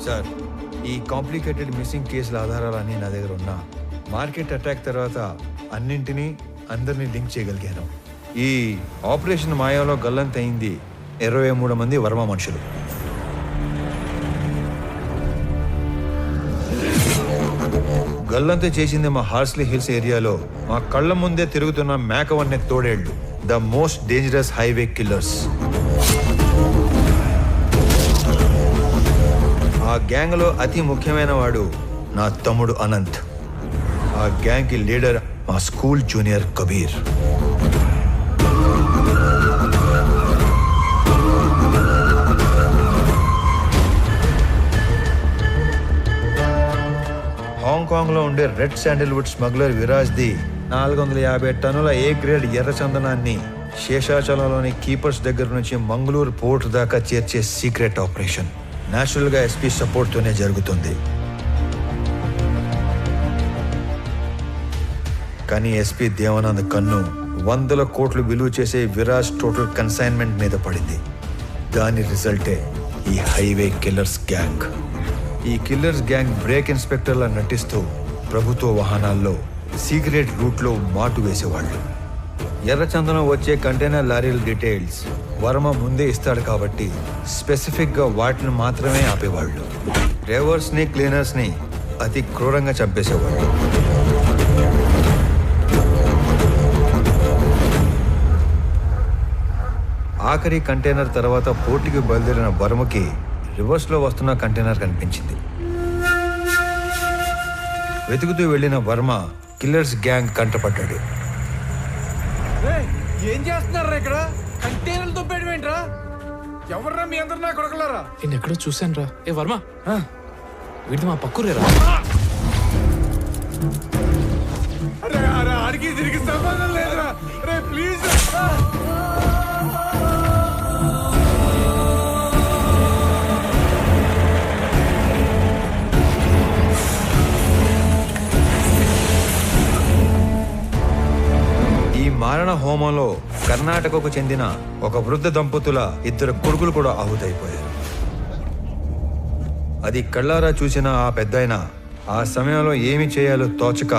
Sir, ఈ complicated missing కేసుల ఆధారాలన్నీ నా దగ్గర ఉన్నా మార్కెట్ అటాక్ తర్వాత అన్నింటినీ అందరినీ లింక్ చేయగలిగాను. ఈ ఆపరేషన్ మాయాలో గల్లంతయింది 23 మంది వర్మ మనుషులు. గల్లంత చేసింది మా హార్స్లీ హిల్స్ ఏరియాలో మా కళ్ళ ముందే తిరుగుతున్న మేకవన్నె తోడేళ్లు, the most dangerous highway killers. ఆ గ్యాంగ్లో అతి ముఖ్యమైన వాడు నా తమ్ముడు అనంత్. ఆ గ్యాంగ్కి లీడర్ మా స్కూల్ జూనియర్ కబీర్. హాంకాంగ్లో ఉండే రెడ్ శాండిల్వుడ్ స్మగ్లర్ విరాజ్ది 450 టన్నుల ఏ గ్రేడ్ ఎర్రచందనాన్ని శేషాచలంలోని కీపర్స్ దగ్గర నుంచి మంగళూరు పోర్ట్ దాకా చేర్చే సీక్రెట్ ఆపరేషన్ నేచురల్గా ఎస్పీ సపోర్ట్తోనే జరుగుతుంది. కానీ ఎస్పీ దేవానంద్ కన్ను 100 కోట్లు విలువ చేసే విరాజ్ టోటల్ కన్సైన్మెంట్ మీద పడింది. దాని రిజల్టే ఈ హైవే కిల్లర్స్ గ్యాంగ్. ఈ కిల్లర్స్ గ్యాంగ్ బ్రేక్ ఇన్స్పెక్టర్లా నటిస్తూ ప్రభుత్వ వాహనాల్లో సీక్రెట్ రూట్లో మాటు వేసేవాళ్ళు. ఎర్రచందనం వచ్చే కంటైనర్ లారీల డీటెయిల్స్ వర్మ ముందే ఇస్తాడు కాబట్టి స్పెసిఫిక్గా వాటిని మాత్రమే ఆపేవాళ్ళు. డ్రైవర్స్ని క్లీనర్స్ని అతి క్రూరంగా చంపేసేవాళ్ళు. ఆఖరి కంటైనర్ తర్వాత పోర్టుకి బయలుదేరిన వర్మకి రివర్స్లో వస్తున్న కంటైనర్ కనిపించింది. వెతుకుతూ వెళ్లిన వర్మ కిల్లర్స్ గ్యాంగ్ కంటపడ్డాడు. ఏం చేస్తున్నారా ఇక్కడ? కంటైనర్లతో పెట్టేంట్రా? ఎవర్రా మీ అందరు నా కొడకలారా? నేను ఎక్కడో చూశాను రా. ఏ వర్మ, వీడిది మా పక్కూరేరా. అరే అరే ఆడికి తిరిగి సంబంధం లేదురా. అరే ప్లీజ్ మారణ హోమంలో కర్ణాటకకు చెందిన ఒక వృద్ధ దంపతుల 2 కొడుకులు కూడా ఆహుతైపోయారు. అది కళ్ళారా చూసిన ఆ పెద్దాయన ఆ సమయంలో ఏమి చేయాలో తోచక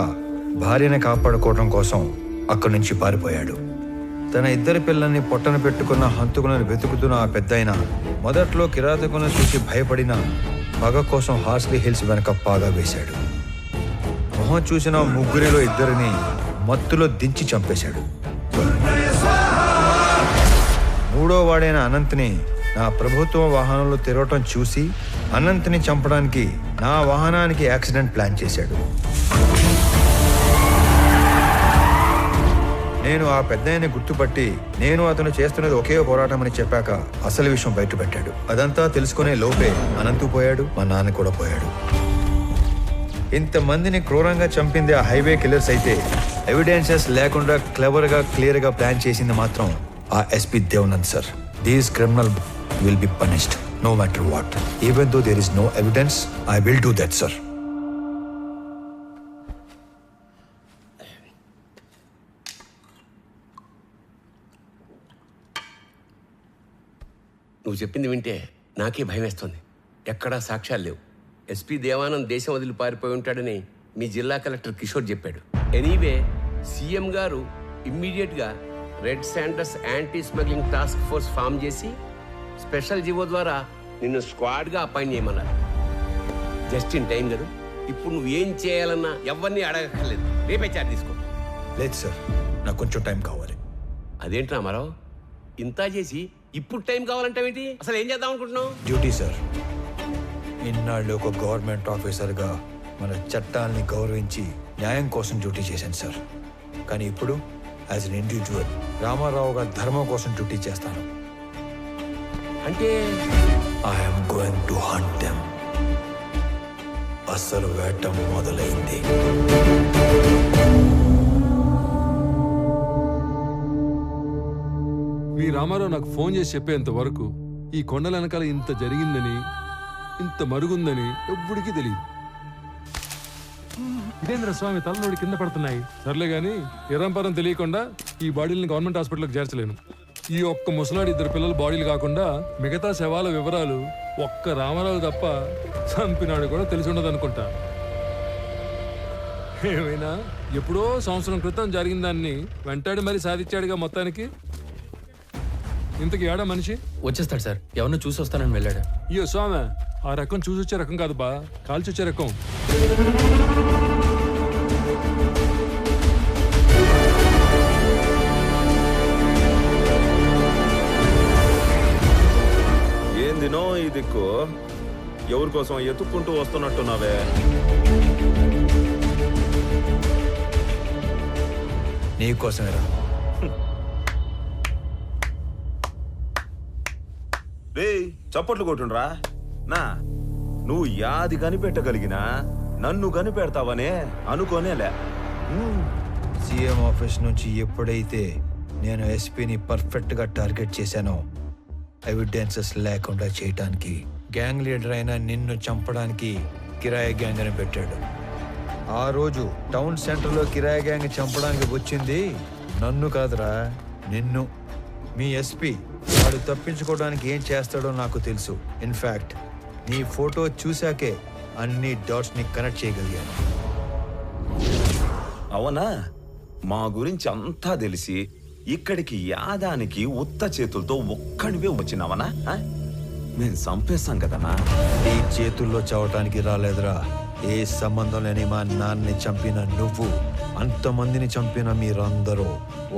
భార్యని కాపాడుకోవడం కోసం అక్కడి నుంచి పారిపోయాడు. తన 2 పిల్లల్ని పొట్టన పెట్టుకున్న హంతకులను వెతుకుతున్న ఆ పెద్దాయన మొదట్లో కిరాతకులను చూసి భయపడిన పగ కోసం హార్స్లీ హిల్స్ వెనక పాగా వేశాడు. మొహం చూసిన 3 2 మత్తులో దించి చంపేశాడు. 3వ వాడైన అనంత్ని నా ప్రభుత్వ వాహనంలో తిరగటం చూసి అనంత్ని చంపడానికి నా వాహనానికి యాక్సిడెంట్ ప్లాన్ చేశాడు. నేను ఆ పెద్దాయన్ని గుర్తుపట్టి నేను అతను చేస్తున్నది ఒకే పోరాటం అని చెప్పాక అసలు విషయం బయటపెట్టాడు. అదంతా తెలుసుకునే లోపే అనంతు పోయాడు, మా నాన్న కూడా పోయాడు. ఇంతమందిని క్రూరంగా చంపింది ఆ హైవే కిల్లర్స్ అయితే ఎవిడెన్సెస్ లేకుండా క్లెవర్గా క్లియర్గా ప్లాన్ చేసింది మాత్రం ఆ SP Devanand sir. These criminal will be punished no matter what. Even though there is no evidence, I will do that sir. నువ్వు చెప్పింది వింటే నాకే భయం వేస్తుంది. ఎక్కడా సాక్ష్యాలు లేవు. ఎస్పీ దేవానంద్ దేశం వదిలి పారిపోయి ఉంటాడని మీ జిల్లా కలెక్టర్ కిషోర్ చెప్పాడు. ఎనీవే సీఎం గారు ఇమ్మీడియట్గా red sanders anti smuggling task force form చేసి స్పెషల్ జీవో ద్వారా నిన్ను స్క్వాడ్గా అపాయింట్ చేయమన్నారు. జస్ట్ ఇన్ టైం కదా. ఇప్పుడు నువ్వు ఏం చేయాలన్నా ఎవరిని అడగక్కర్లేదు. రేపే చార్జ్ తీసుకో. లేదు సార్, నాకు కొంచెం టైం కావాలి. అదేంటి రామారావు, ఇంత చేసి ఇప్పుడు టైం కావాలంటావేంటి? అసలు ఏం చేద్దాం అనుకుంటున్నావు? Duty sir. ఇన్నాళ్ళు ఒక గవర్నమెంట్ ఆఫీసర్గా మన చట్టాలని గౌరవించి న్యాయం కోసం డ్యూటీ చేశాను సార్. కానీ ఇప్పుడు యాజ్ అన్ ఇండివిజువల్ రామారావు గారి ధర్మం కోసం డ్యూటీ చేస్తాను. అంటే I'm going to hunt them. అసలు వేట మొదలైంది. మీ రామారావు నాకు ఫోన్ చేసి చెప్పేంత వరకు ఈ కొండల వెనకాల ఇంత జరిగిందని, ఇంత మరుగుందని ఎవ్వడికి తెలియదు. ఇదేంద్ర స్వామి తలనోడి కింద పడుతున్నాయి. సర్లే గాని ఎర్రంపరం తెలియకుండా ఈ బాడీని గవర్నమెంట్ హాస్పిటల్కి చేర్చలేను. ఈ ఒక్క ముసలాడి 2 పిల్లల బాడీలు కాకుండా మిగతా శవాల వివరాలు ఒక్క రామారావు తప్ప చంపినాడు కూడా తెలిసి ఉండదు అనుకుంటా. ఏమైనా ఎప్పుడో సంవత్సరం క్రితం జరిగిన దాన్ని వెంటాడి మరి సాధించాడుగా మొత్తానికి. ఇంతకు ఏడా మనిషి వచ్చేస్తాడు సార్, ఎవరినో చూసి వస్తానని వెళ్ళాడు. అయ్యో స్వామి, ఆ రకం చూసొచ్చే రకం కాదు బా, కాల్చొచ్చే రకం. ఏందినో ఈ దిక్కు, ఎవరి కోసం ఎత్తుక్కుంటూ వస్తున్నట్టున్నావే? నీకోసమేరా. రే చప్పట్లు కొట్టుండ్రా. నా నువ్వు యాది కనిపెట్టగలిగినా నన్ను కనిపెడతావనే అనుకోనేలే. సీఎం ఆఫీస్ నుంచి ఎప్పుడైతే నేను ఎస్పీని పర్ఫెక్ట్గా టార్గెట్ చేశానో, ఎవిడెన్సెస్ లేకుండా చేయటానికి గ్యాంగ్ లీడర్ అయిన నిన్ను చంపడానికి కిరాయి గ్యాంగ్ అని పెట్టాడు. ఆ రోజు టౌన్ సెంటర్లో కిరాయి గ్యాంగ్ చంపడానికి వచ్చింది నన్ను కాదురా, నిన్ను. మీ ఎస్పీ వాడు తప్పించుకోవడానికి ఏం చేస్తాడో నాకు తెలుసు. ఇన్ఫ్యాక్ట్ నీ ఫోటో చూశాకే అన్ని డాట్స్ని కనెక్ట్ చేయగలిగాను. అవునా? మా గురించి అంతా తెలిసి ఇక్కడికి యాదానికి ఉత్త చేతులతో ఒక్కడివే వచ్చినావనా? మేము చంపేస్తాం కదనా. ఈ చేతుల్లో చావటానికి రాలేదురా. ఏ సంబంధం లేని మా నాన్నని చంపిన నువ్వు, అంతమందిని చంపిన మీరందరూ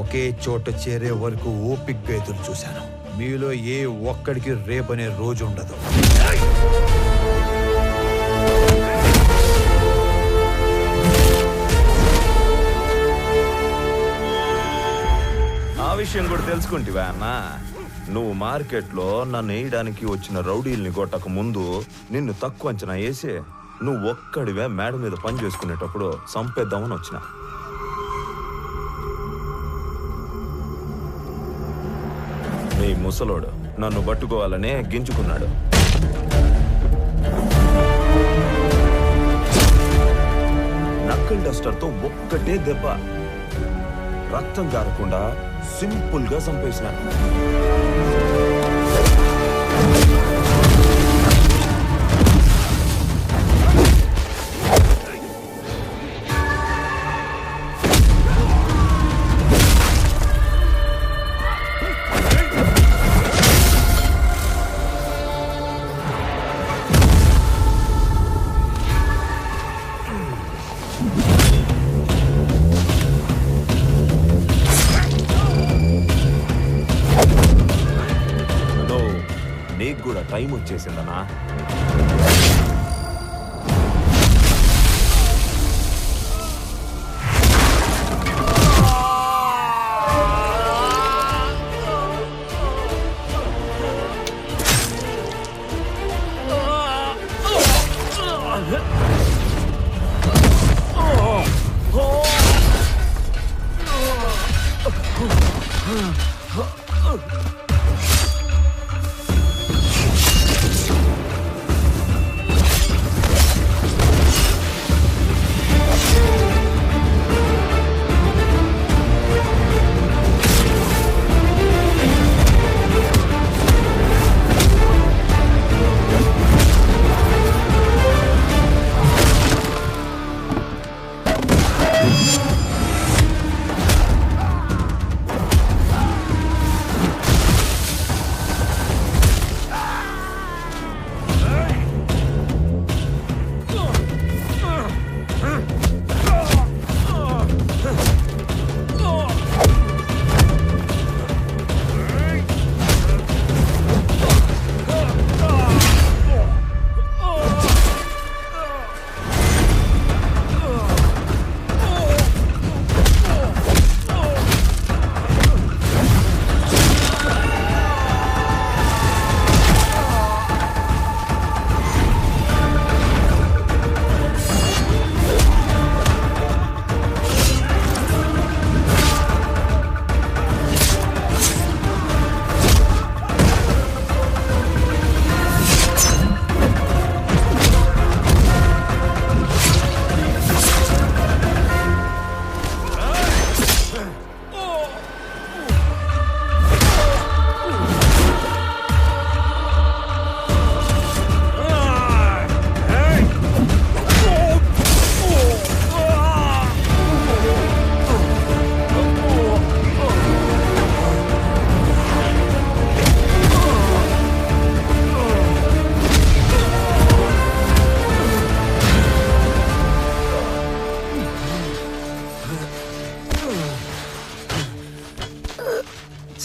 ఒకే చోట చేరే వరకు ఓపిగ్గా ఎదురు చూశాను. మీలో ఏ ఒక్కడికి రేపనే రోజు ఉండదు. ఆ విషయం కూడా తెలుసుకుంటివా అన్నా? నువ్వు మార్కెట్లో నన్ను వేయడానికి వచ్చిన రౌడీల్ని కొట్టక ముందు నిన్ను తక్కువ అంచనా వేసి నువ్వు ఒక్కడివే మేడ మీద పని చేసుకునేటప్పుడు చంపేద్దామని వచ్చిన. నీ ముసలోడు నన్ను పట్టుకోవాలనే గింజుకున్నాడు. నక్కల్ డస్టర్తో ఒక్కటే దెబ్బ, రక్తం కారకుండా సింపుల్ గా చంపేసిన. నీకు కూడా టైం వచ్చేసిందనా?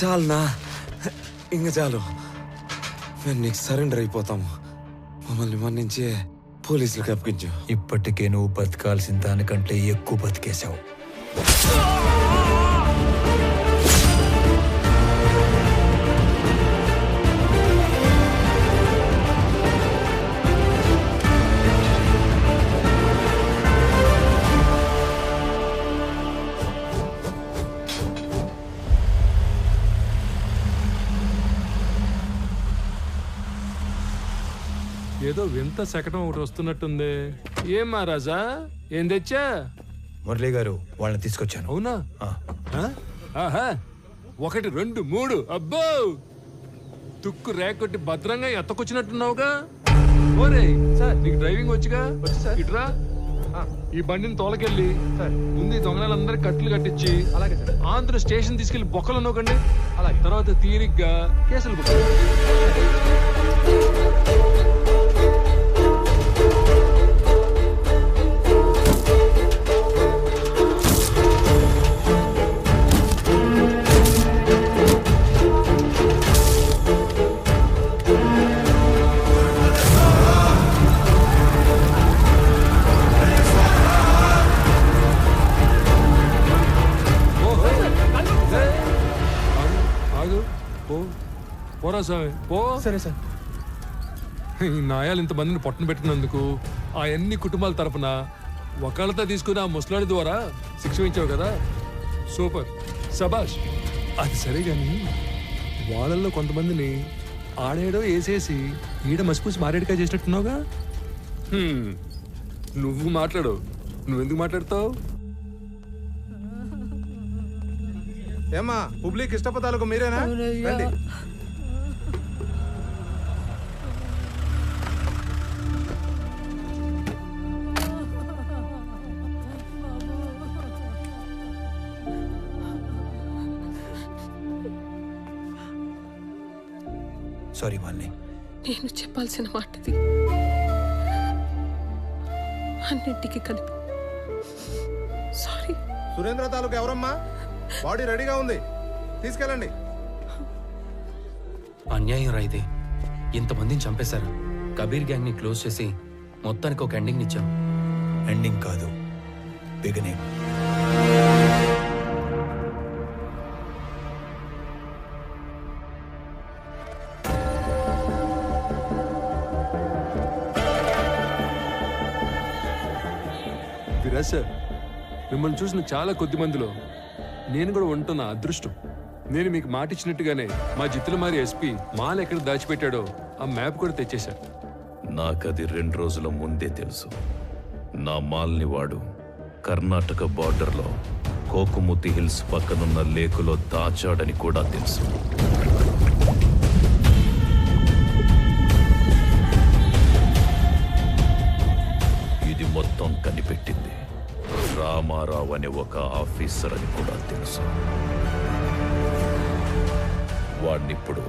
చాలునా, ఇంక చాలు. మేము నీకు సరెండర్ అయిపోతాము. మమ్మల్ని మన్నించి పోలీసులకు అప్పగించు. ఇప్పటికే నువ్వు బతకాల్సిన దానికంటే ఎక్కువ బతికేశావు. ఏదో వింత శకటం ఒకటి వస్తున్నట్టుంది. ఏం మహారాజా, ఏం తెచ్చా? మురళి గారు వాళ్ళని తీసుకొచ్చాను. అవునా? ఆ. ఆ? ఆహా, 1 2 3. అబ్బో, తుక్కు రేకొట్టి భద్రంగా ఎత్తకొచ్చినట్టున్నావుగా. ఓరే సార్, నీకు డ్రైవింగ్ వచ్చిగా? ఇట్రా, ఈ బండిని తోలకెళ్ళి ముందు ఈ దొంగలందరికీ కట్లు కట్టించి అలాగే ఆంధ్ర స్టేషన్ తీసుకెళ్లి బొక్కలు నొక్కండి. అలాగే తర్వాత తీరిగ్గా కేసులు బుక్. పోరా స్వామి, పో. సరే సార్. ఈ నాయాలు ఇంతమందిని పొట్టన పెట్టినందుకు ఆ అన్ని కుటుంబాల తరపున ఒకళ్ళతో తీసుకుని ఆ ముసలాడి ద్వారా శిక్ష ఇచ్చావు కదా, సూపర్, సబాష్. అది సరే గాని వాళ్ళల్లో కొంతమందిని ఆడేడో వేసేసి ఈడ మసిపూసి మారేడుగా చేసినట్టున్నావుగా. నువ్వు మాట్లాడు, నువ్వెందుకు మాట్లాడతావు? ఏమ్మా పబ్లిక్ ఇష్టపదాలకు మీరేనా? రండి. సారీ మాలిని. నేను చెప్పాల్సిన మాటది అన్నింటికి కలిపి సారీ. సురేంద్ర తాలూకు ఎవరమ్మా? బాడీ రెడీగా ఉంది, తీసుకెళ్ళండి. అన్యాయం రా ఇది. ఇంతమందిని చంపేశారు. కబీర్ గ్యాంగ్ ని క్లోజ్ చేసి మొత్తానికి ఒక ఎండింగ్ ఇచ్చాం. ఎండింగ్ కాదు, బిగినింగ్. విరాజ్ సార్, మిమ్మల్ని చూసిన చాలా కొద్ది మందిలో నేను కూడా ఉంటున్న అదృష్టం. నేను మీకు మాట ఇచ్చినట్టుగానే మా జిత్తులమారి ఎస్పీ మాల్ ఎక్కడ దాచిపెట్టాడో ఆ మ్యాప్ కూడా తెచ్చేశారు. నాకది 2 రోజుల ముందే తెలుసు. నా మాల్ని వాడు కర్ణాటక బార్డర్లో కోకుముతి హిల్స్ పక్కనున్న లేకులో దాచాడని కూడా తెలుసు. ఇది మొత్తం కనిపెట్టింది రామారావు అనే ఒక ఆఫీసర్ అని కూడా తెలుసు. వాడినిప్పుడు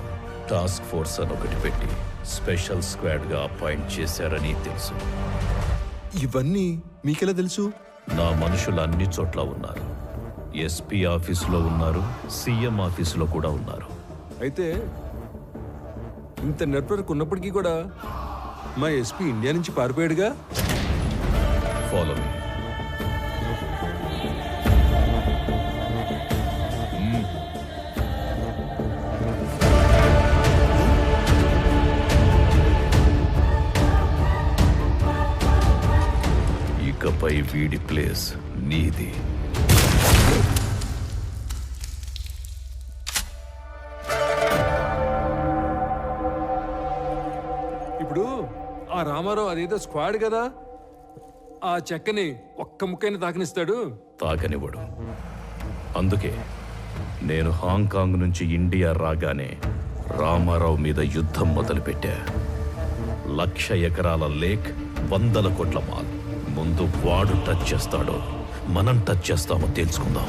టాస్క్ ఫోర్స్ అని ఒకటి పెట్టి స్పెషల్ స్క్వాడ్ గా అపాయింట్ చేశారని తెలుసు. ఇవన్నీ మీకెలా తెలుసు? నా మనుషులు అన్ని చోట్ల ఉన్నారు. ఎస్పీ ఆఫీసులో ఉన్నారు, సీఎం ఆఫీసులో కూడా ఉన్నారు. అయితే ఇంత నెట్వర్క్ ఉన్నప్పటికీ కూడా మా ఎస్పీ ఇండియా నుంచి పారిపోయాడుగా. Follow me. ఇకపై వీడి ప్లేస్ నీది. ఇప్పుడు ఆ రామారావు అదేదో స్క్వాడ్ కదా, ఆ చెక్కని ఒక్క ముక్కైనా తాకనిస్తాడు. తాకనివ్వడు. అందుకే నేను హాంకాంగ్ నుంచి ఇండియా రాగానే రామారావు మీద యుద్ధం మొదలుపెట్టా. 1,00,000 ఎకరాల లేక్, 100 కోట్ల మాల్. ముందు వాడు టచ్ చేస్తాడో మనం టచ్ చేస్తామో తెలుసుకుందాం.